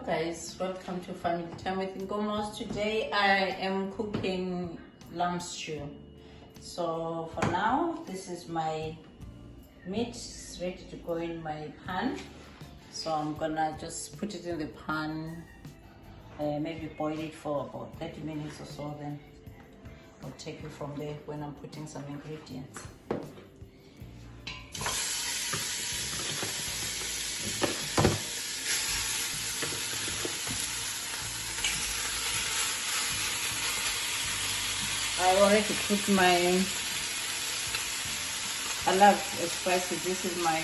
Guys, welcome to Family Time with Ngomos. Today I am cooking lamb stew. So for now, this is my meat ready to go in my pan. So I'm gonna just put it in the pan, maybe boil it for about 30 minutes or so, then I'll take it from there when I'm putting some ingredients. I already put I love spicy. This is my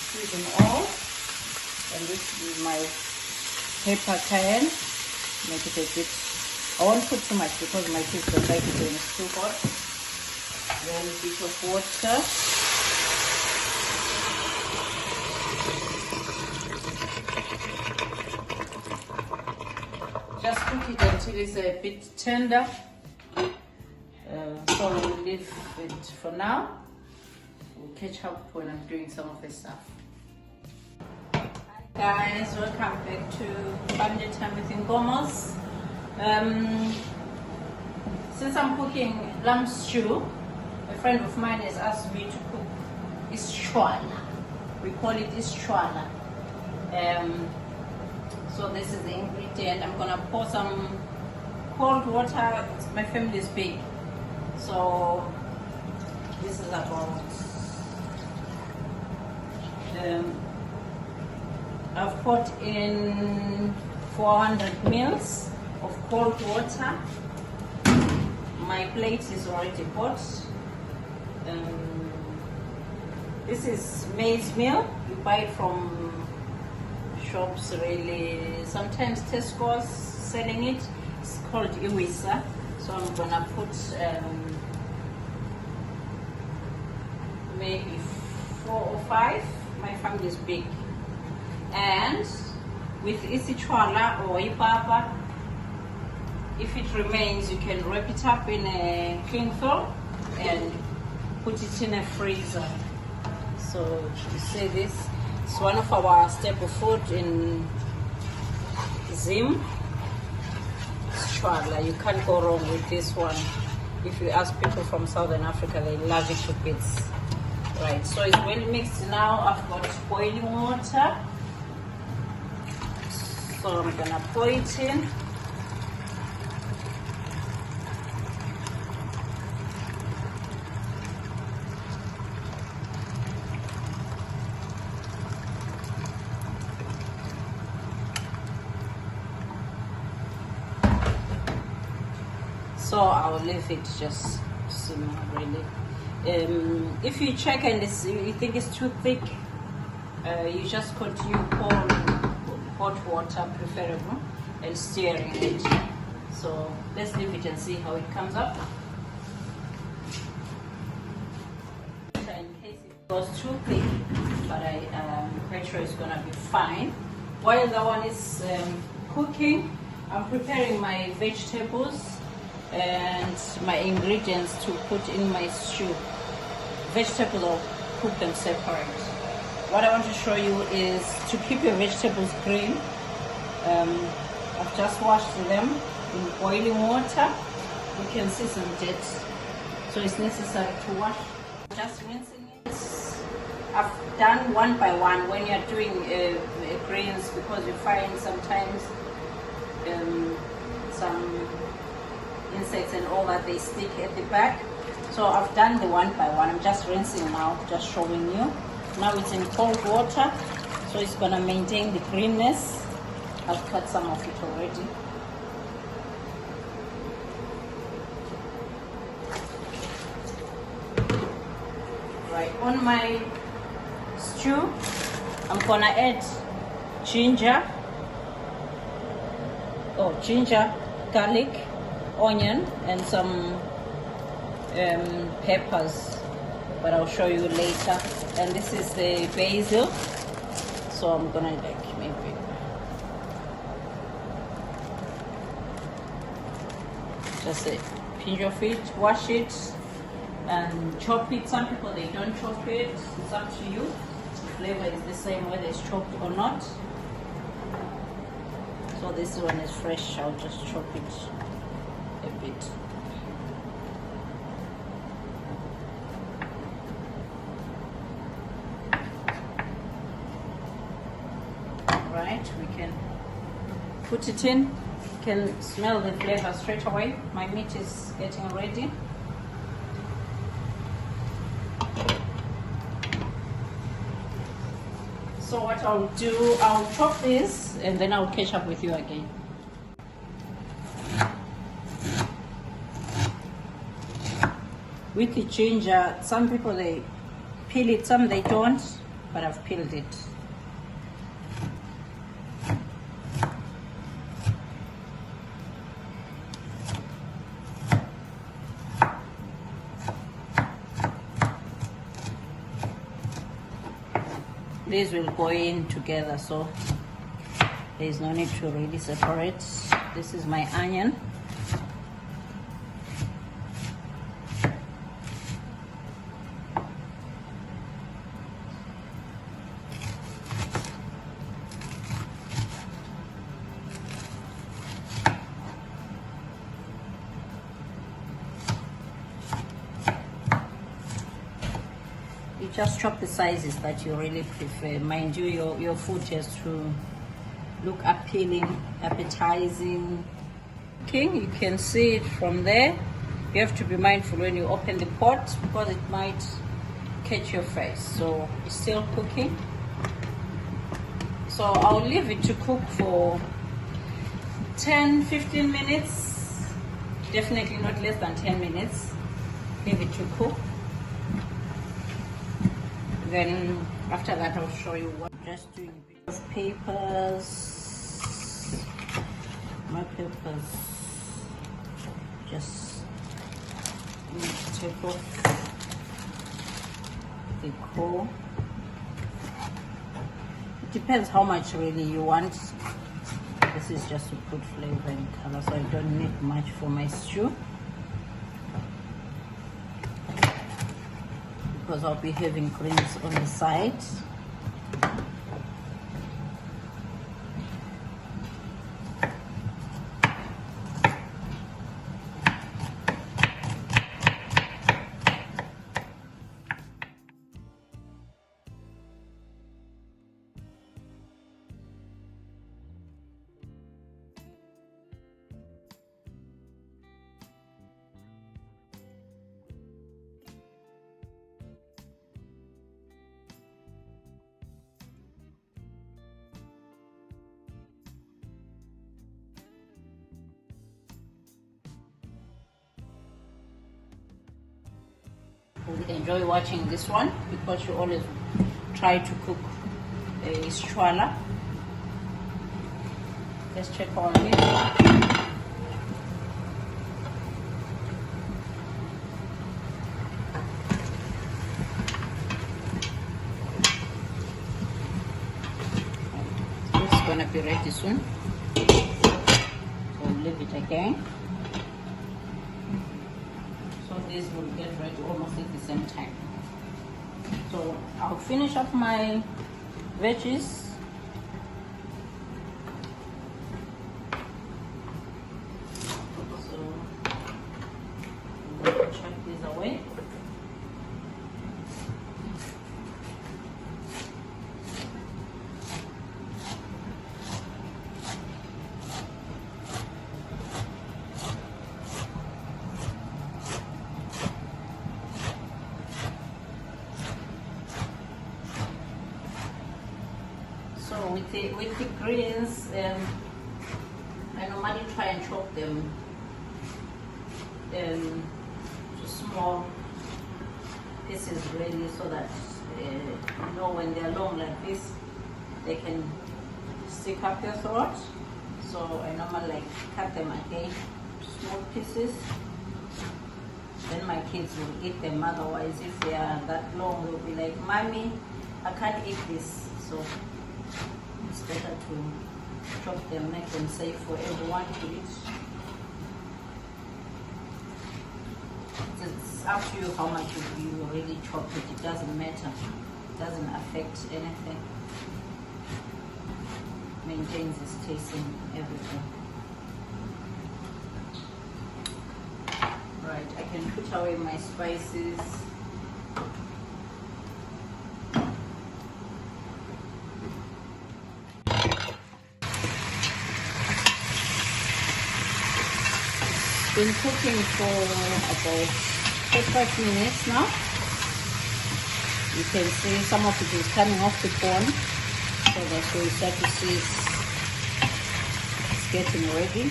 seasoned oil, and this is my pepper cayenne. Make it a bit, I won't put too much because my kids don't like it when it's too hot. Then a bit of water. Just cook it until it's a bit tender. So we'll leave it for now. We'll catch up when I'm doing some of this stuff. Hi guys, welcome back to Family Time with Ngomos. Since I'm cooking lamb stew, a friend of mine has asked me to cook isitshwala. We call it isitshwala. So this is the ingredient. I'm gonna pour some cold water. My family is big, so this is about I've put in 400 mils of cold water. My plate is already hot. This is maize meal. You buy it from shops, really. Sometimes Tesco's selling it. It's called iwisa. So I'm gonna put maybe 4 or 5. My family is big. And with isitshwala or ipapa, if it remains, you can wrap it up in a cling film and put it in a freezer. So you see this. It's one of our staple food in Zim. Isitshwala. You can't go wrong with this one. If you ask people from Southern Africa, they love it to bits. Right, so it's well mixed now. I've got boiling water. So I'm gonna pour it in. So I will leave it just simmer really. If you check and you think it's too thick, you just continue pouring hot water, preferable, and stirring it. So let's leave it and see how it comes up. In case it goes too thick, but I'm quite sure it's gonna be fine. While that one is cooking, I'm preparing my vegetables and my ingredients to put in my stew. Vegetables, I'll cook them separate. What I want to show you is to keep your vegetables green. I've just washed them in boiling water. You can see some dirt, so it's necessary to wash. Just rinsing it. I've done one by one when you're doing greens, because you find sometimes some insects and all that, they stick at the back. So I've done the one by one. I'm just rinsing now, just showing you. Now it's in cold water, so it's gonna maintain the greenness. I've cut some of it already. Right, on my stew, I'm gonna add ginger, garlic, onion, and some peppers, but I'll show you later. And this is the basil, so I'm gonna maybe just a pinch of it, wash it, and chop it. Some people, they don't chop it. It's up to you. The flavor is the same whether it's chopped or not. So this one is fresh. I'll just chop it a bit. Right, we can put it in. You can smell the flavor straight away. My meat is getting ready. So what I'll do, I'll chop this and then I'll catch up with you again. With the ginger, some people they peel it, some they don't, but I've peeled it. These will go in together, so there is no need to really separate. This is my onion. Just chop the sizes that you really prefer. Mind you, your food has to look appealing, appetizing. Okay, you can see it from there. You have to be mindful when you open the pot because it might catch your face. So it's still cooking. So I'll leave it to cook for 10-15 minutes. Definitely not less than 10 minutes. Leave it to cook. Then after that I'll show you what. Just doing a bit of papers. My papers. Just need to take off the core. It depends how much really you want. This is just to put flavor and color, so I don't need much for my stew. Because I'll be having greens on the side. Enjoy watching this one because you always try to cook a isitshwala. Let's check on it. It's gonna be ready soon. So leave it again. This will get ready almost at the same time. So I'll finish up my veggies. So we'll chuck these away. With the greens, I normally try and chop them to small pieces really, so that when they're long like this, they can stick up your throat. So I normally cut them again to small pieces. Then my kids will eat them. Otherwise, if they are that long, they'll be like, "Mommy, I can't eat this." So it's better to chop them, make them safe for everyone to eat. It's up to you how much you really chop it. It doesn't matter. It doesn't affect anything. maintains its taste and everything. Right, I can put away my spices. Been cooking for about 45 minutes now. You can see some of it is coming off the bone, so that's where you start to see it's getting ready.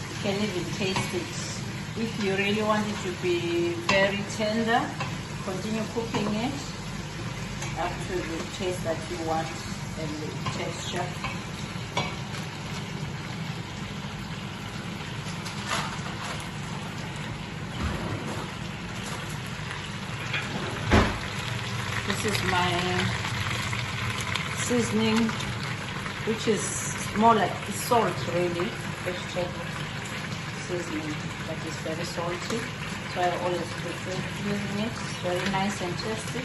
You can even taste it. If you really want it to be very tender, continue cooking it up to the taste that you want and the texture. This is my seasoning, which is more like salt really, vegetable seasoning, but it's very salty. So I always prefer using it. It's very nice and tasty.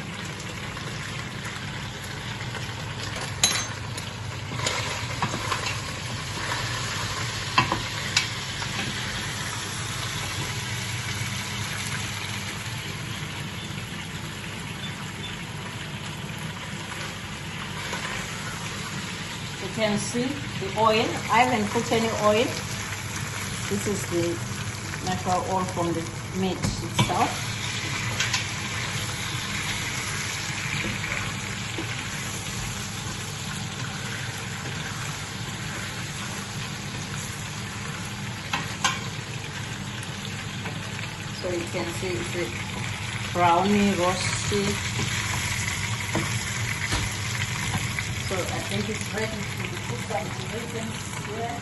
You can see the oil. I haven't put any oil. This is the natural oil from the meat itself. So you can see it's a browny, roasty. So I think it's ready to put some ingredients here.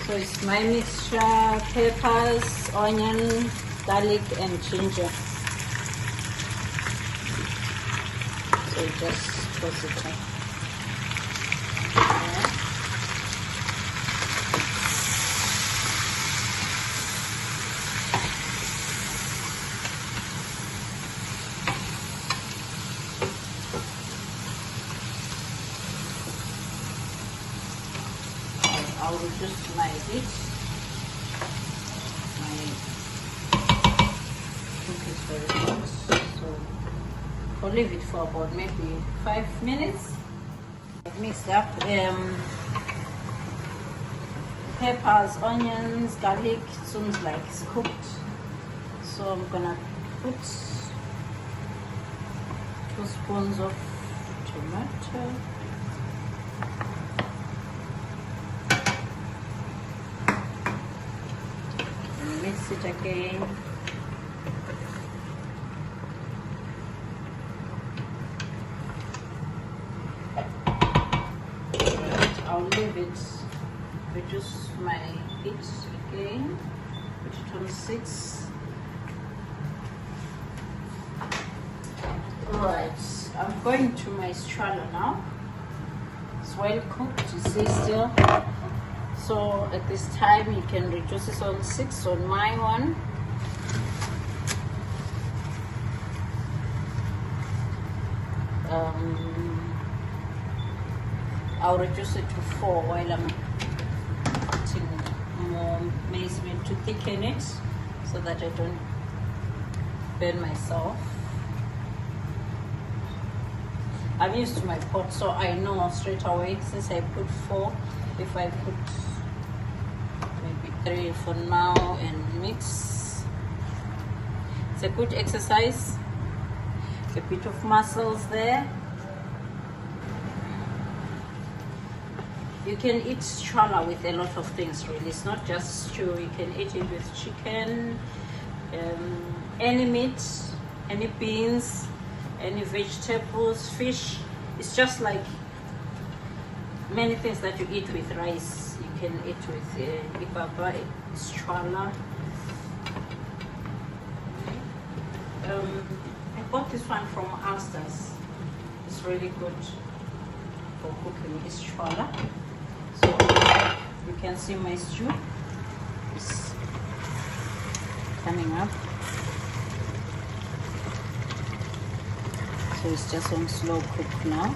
So it's my mixture: peppers, onion, garlic and ginger. So just toss it up. I'll reduce my heat. My cook is very hot, so I'll leave it for about maybe 5 minutes. I've mixed up peppers, onions, garlic. It seems like it's cooked, so I'm gonna put 2 spoons of tomato. Mix it again. I'll leave it, reduce my heat again, put it on 6. Alright, I'm going to my isitshwala now. It's well cooked, you see still. So at this time you can reduce it on 6 on my one. I'll reduce it to 4 while I'm putting more maize meal to thicken it so that I don't burn myself. I'm used to my pot, so I know straight away since I put 4. If I put maybe 3 for now and mix, it's a good exercise. A bit of muscles there. You can eat isitshwala with a lot of things really. It's not just stew. You can eat it with chicken, any meat, any beans, any vegetables, fish. It's just like many things that you eat with rice. You can eat with ipapa, isitshwala. I bought this one from Asda's. It's really good for cooking isitshwala. So you can see my stew is coming up. So it's just on slow cook now.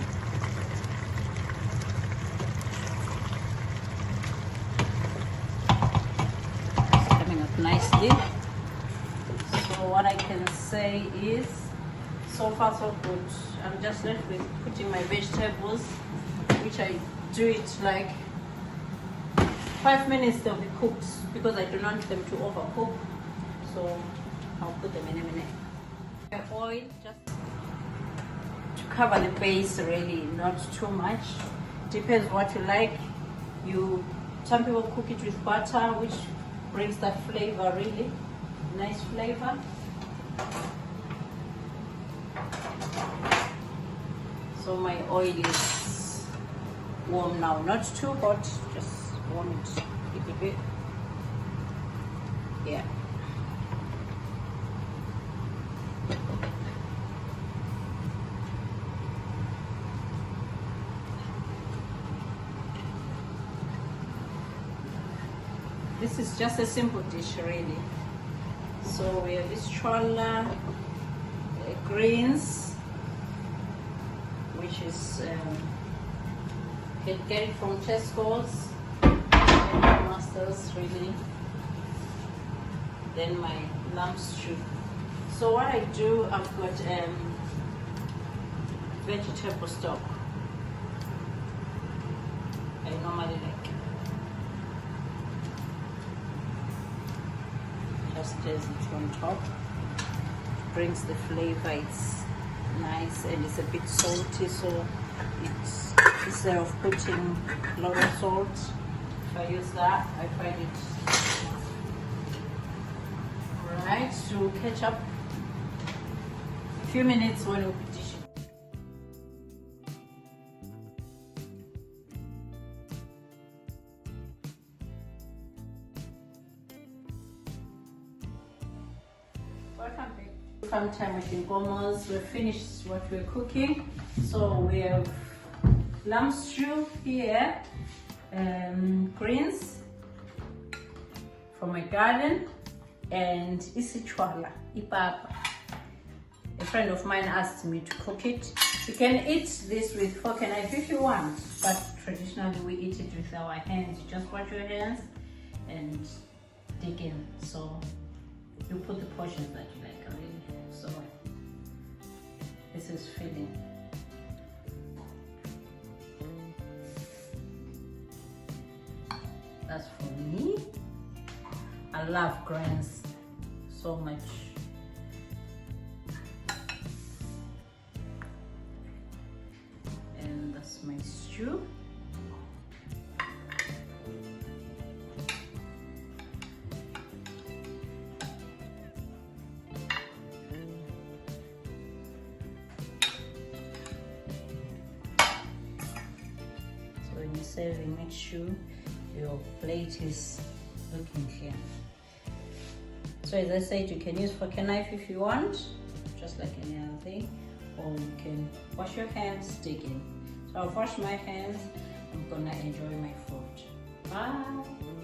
It's coming up nicely. So what I can say is, so far so good. I'm just left with putting my vegetables, which I do it like 5 minutes they'll be cooked because I don't want them to overcook. So I'll put them in a minute. Oil just to cover the base, really, not too much. Depends what you like. Some people cook it with butter, which brings that flavor, really nice flavor. So my oil is warm now, not too hot, just warm it a little bit. Yeah. This is just a simple dish, really. So we have isitshwala, greens, which is you can get it from Tesco's, Masters, really. Then my lamb stew. So what I do, I've got vegetable stock. I normally like. Just as it on top, brings the flavor. It's nice and it's a bit salty, so it's, instead of putting a lot of salt, if I use that, I find it right to catch up a few minutes when we dish it. Welcome back. Farm time with Ingomos. We've finished what we're cooking. So we have lamb stew here, greens from my garden, and isitshwala, ipapa. A friend of mine asked me to cook it. You can eat this with fork and knife if you want, but traditionally we eat it with our hands. You just wash your hands and dig in. So you put the portions that you like, really. So this is filling. That's for me. I love greens so much. And that's my stew. So when you're serving, make sure your plate is looking clear. So as I said, you can use fork and knife if you want, just like any other thing, or you can wash your hands, dig in. So I'll wash my hands. I'm gonna enjoy my food. Bye.